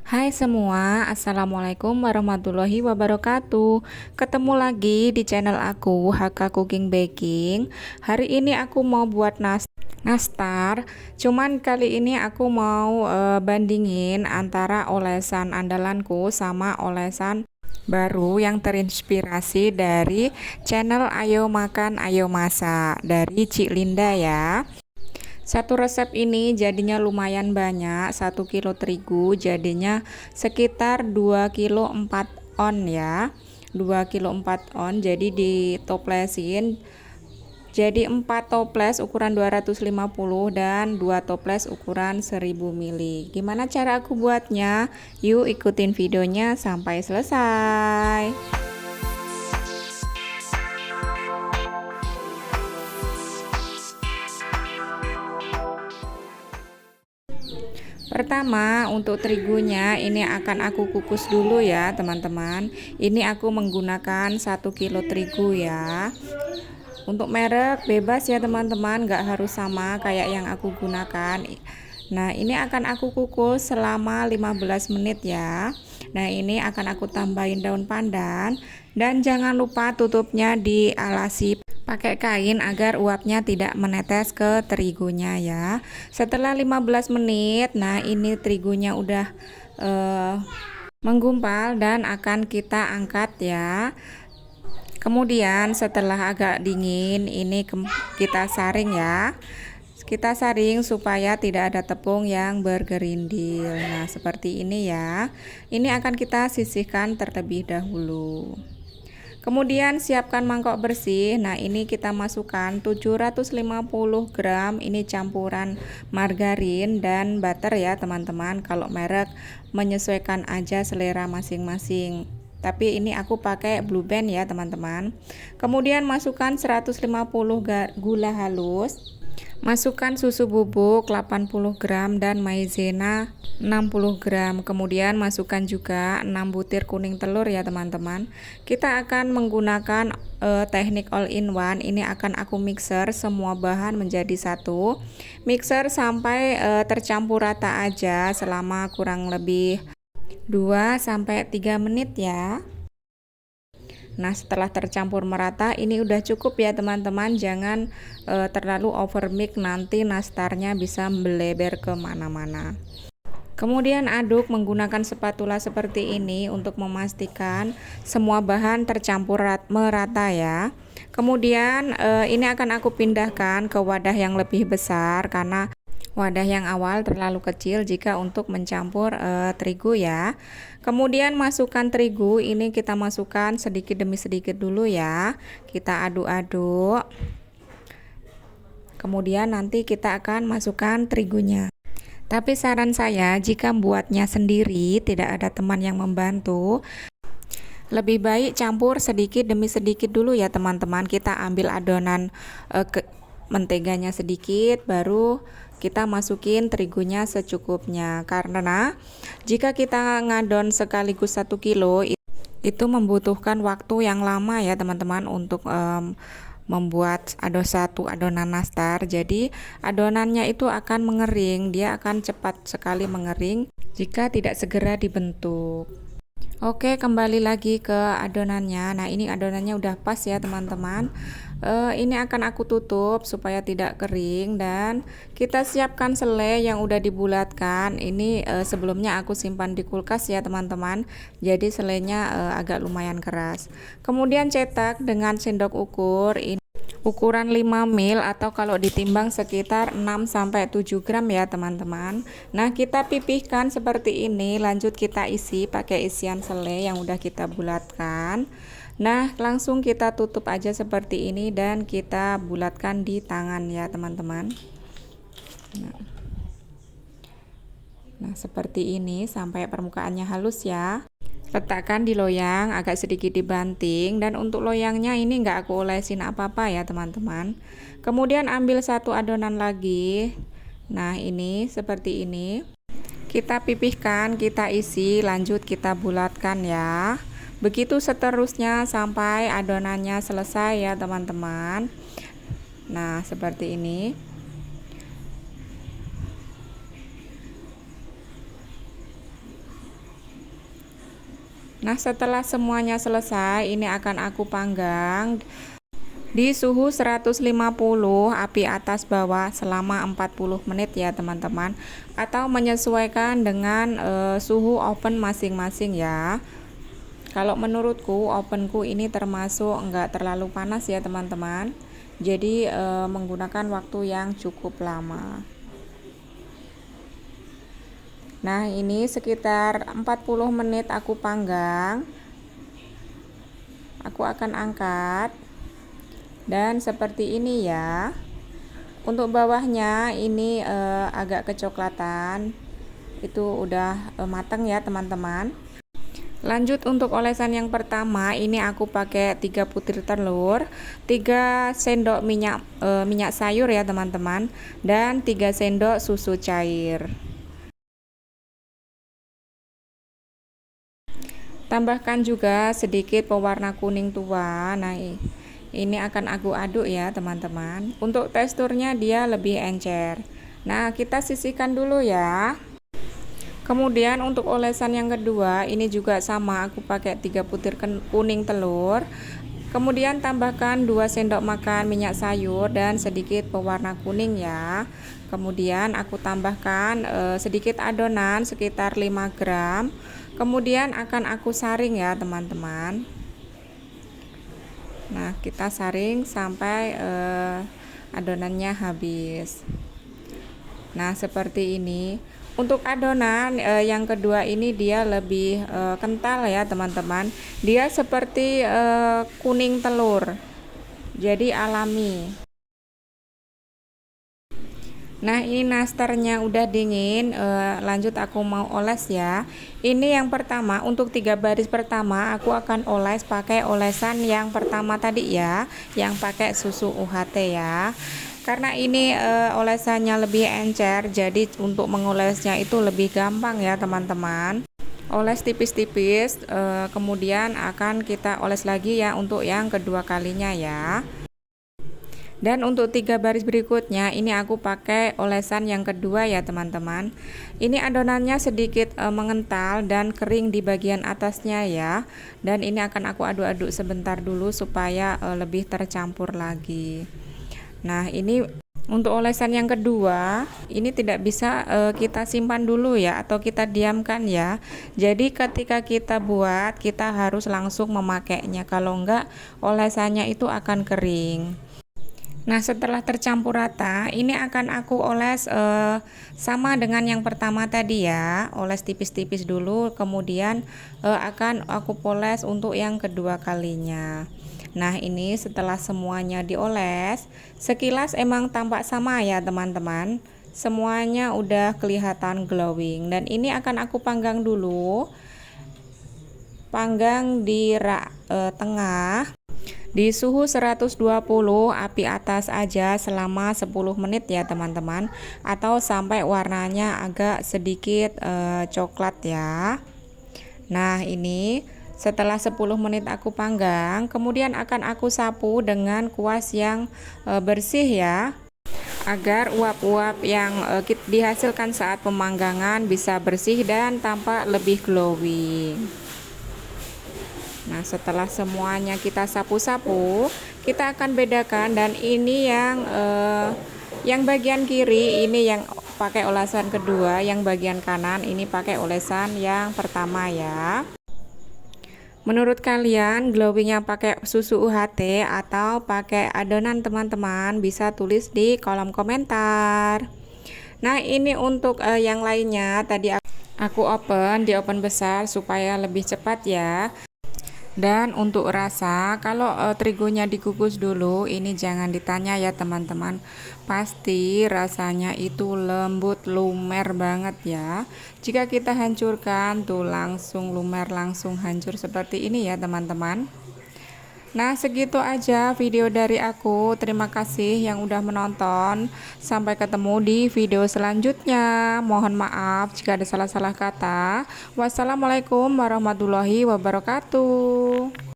Hai semua, Assalamualaikum warahmatullahi wabarakatuh. Ketemu lagi di channel aku, HK Cooking Baking. Hari ini aku mau buat nastar. Cuman kali ini aku mau bandingin antara olesan andalanku sama olesan baru yang terinspirasi dari channel Ayo Makan Ayo Masak dari Cik Linda ya. Satu resep ini jadinya lumayan banyak, 1 kilo terigu jadinya sekitar 2 kilo 4 on ya. 2 kilo 4 on, jadi ditoplesin jadi 4 toples ukuran 250 dan 2 toples ukuran 1000 ml. Gimana cara aku buatnya? Yuk ikutin videonya sampai selesai. Pertama, untuk terigunya ini akan aku kukus dulu ya teman-teman. Ini aku menggunakan 1 kilo terigu ya. Untuk merek bebas ya teman-teman, nggak harus sama kayak yang aku gunakan. Nah, ini akan aku kukus selama 15 menit ya. Nah, ini akan aku tambahin daun pandan dan jangan lupa tutupnya dialasi pakai kain agar uapnya tidak menetes ke terigunya ya. Setelah 15 menit, nah ini terigunya udah menggumpal dan akan kita angkat ya. Kemudian setelah agak dingin, ini kita saring ya. Kita saring supaya tidak ada tepung yang bergerindil. Nah, seperti ini ya. Ini akan kita sisihkan terlebih dahulu. Kemudian siapkan mangkok bersih. Nah, ini kita masukkan 750 gram ini campuran margarin dan butter ya, teman-teman. Kalau merek menyesuaikan aja selera masing-masing. Tapi ini aku pakai Blue Band ya, teman-teman. Kemudian masukkan 150 gula halus. Masukkan susu bubuk 80 gram dan maizena 60 gram. Kemudian masukkan juga 6 butir kuning telur ya teman-teman. Kita akan menggunakan teknik all in one. Ini akan aku mixer semua bahan menjadi satu. Mixer sampai tercampur rata aja selama kurang lebih 2-3 menit ya. Nah, setelah tercampur merata, ini udah cukup ya teman-teman. Jangan terlalu overmix, nanti nastarnya bisa melebar kemana-mana. Kemudian aduk menggunakan spatula seperti ini untuk memastikan semua bahan tercampur merata ya. Kemudian ini akan aku pindahkan ke wadah yang lebih besar karena wadah yang awal terlalu kecil jika untuk mencampur terigu ya. Kemudian masukkan terigu, ini kita masukkan sedikit demi sedikit dulu ya. Kita aduk-aduk. Kemudian nanti kita akan masukkan terigunya. Tapi saran saya, jika membuatnya sendiri, tidak ada teman yang membantu, lebih baik campur sedikit demi sedikit dulu ya teman-teman. Kita ambil adonan menteganya sedikit, baru kita masukin terigunya secukupnya. Karena jika kita ngadon sekaligus 1 kilo, itu membutuhkan waktu yang lama ya teman-teman untuk membuat satu adonan nastar. Jadi adonannya itu akan mengering, dia akan cepat sekali mengering jika tidak segera dibentuk. Oke, kembali lagi ke adonannya. Nah, ini adonannya udah pas ya teman-teman. Ini akan aku tutup supaya tidak kering dan kita siapkan selai yang udah dibulatkan. Ini sebelumnya aku simpan di kulkas ya teman-teman. Jadi selainya agak lumayan keras. Kemudian cetak dengan sendok ukur ini ukuran 5 ml atau kalau ditimbang sekitar 6-7 gram ya teman-teman. Nah, kita pipihkan seperti ini, lanjut kita isi pakai isian selai yang udah kita bulatkan. Nah, langsung kita tutup aja seperti ini dan kita bulatkan di tangan ya teman-teman. Nah, seperti ini sampai permukaannya halus ya. Letakkan di loyang, agak sedikit dibanting, dan untuk loyangnya ini nggak aku olesin apa-apa ya teman-teman. Kemudian ambil satu adonan lagi. Nah, ini seperti ini. Kita pipihkan, kita isi, lanjut kita bulatkan ya. Begitu seterusnya sampai adonannya selesai ya teman-teman. Nah, seperti ini. Nah, setelah semuanya selesai, ini akan aku panggang di suhu 150 api atas bawah selama 40 menit ya teman-teman, atau menyesuaikan dengan suhu oven masing-masing ya. Kalau menurutku ovenku ini termasuk enggak terlalu panas ya teman-teman, jadi menggunakan waktu yang cukup lama. Nah, ini sekitar 40 menit aku panggang. Aku akan angkat. Dan seperti ini ya. Untuk bawahnya ini agak kecoklatan. Itu udah matang ya teman-teman. Lanjut untuk olesan yang pertama, ini aku pakai 3 butir telur, 3 sendok minyak sayur ya teman-teman, dan 3 sendok susu cair. Tambahkan juga sedikit pewarna kuning tua. Nah, ini akan aku aduk ya teman-teman. Untuk teksturnya dia lebih encer. Nah, kita sisihkan dulu ya. Kemudian untuk olesan yang kedua, ini juga sama, aku pakai 3 butir kuning telur. Kemudian tambahkan 2 sendok makan minyak sayur dan sedikit pewarna kuning ya. Kemudian aku tambahkan sedikit adonan sekitar 5 gram. Kemudian akan aku saring ya teman-teman. Nah, kita saring sampai adonannya habis. Nah, seperti ini. Untuk adonan yang kedua ini dia lebih kental ya teman-teman. Dia seperti kuning telur, jadi alami. Nah, ini nastarnya udah dingin. Lanjut aku mau oles ya. Ini yang pertama, untuk 3 baris pertama aku akan oles pakai olesan yang pertama tadi ya, yang pakai susu UHT ya. Karena ini olesannya lebih encer, jadi untuk mengolesnya itu lebih gampang ya teman-teman. Oles tipis-tipis, kemudian akan kita oles lagi ya untuk yang kedua kalinya ya. Dan untuk 3 baris berikutnya ini aku pakai olesan yang kedua ya teman-teman. Ini adonannya sedikit mengental dan kering di bagian atasnya ya. Dan ini akan aku aduk-aduk sebentar dulu supaya lebih tercampur lagi. Nah, ini untuk olesan yang kedua, ini tidak bisa kita simpan dulu ya, atau kita diamkan ya. Jadi ketika kita buat, kita harus langsung memakainya. Kalau enggak, olesannya itu akan kering. Nah, setelah tercampur rata, ini akan aku oles sama dengan yang pertama tadi ya. Oles tipis-tipis dulu, kemudian akan aku poles untuk yang kedua kalinya. Nah, ini setelah semuanya dioles, sekilas emang tampak sama ya teman-teman. Semuanya udah kelihatan glowing. Dan ini akan aku panggang dulu. Panggang di rak tengah. Di suhu 120 api atas aja selama 10 menit ya teman-teman, atau sampai warnanya agak sedikit coklat ya. Nah, ini setelah 10 menit aku panggang, kemudian akan aku sapu dengan kuas yang bersih ya, agar uap-uap yang dihasilkan saat pemanggangan bisa bersih dan tampak lebih glowing. Nah, setelah semuanya kita sapu-sapu, kita akan bedakan, dan ini yang bagian kiri ini yang pakai olesan kedua, yang bagian kanan ini pakai olesan yang pertama ya. Menurut kalian glowing yang pakai susu UHT atau pakai adonan teman-teman, bisa tulis di kolom komentar. Nah, ini untuk yang lainnya tadi aku open di oven besar supaya lebih cepat ya. Dan untuk rasa, kalau terigonya dikukus dulu, ini jangan ditanya ya teman-teman, pasti rasanya itu lembut, lumer banget ya. Jika kita hancurkan tuh langsung lumer, langsung hancur seperti ini ya teman-teman. Nah, segitu aja video dari aku. Terima kasih yang udah menonton. Sampai ketemu di video selanjutnya. Mohon maaf jika ada salah-salah kata. Wassalamualaikum warahmatullahi wabarakatuh.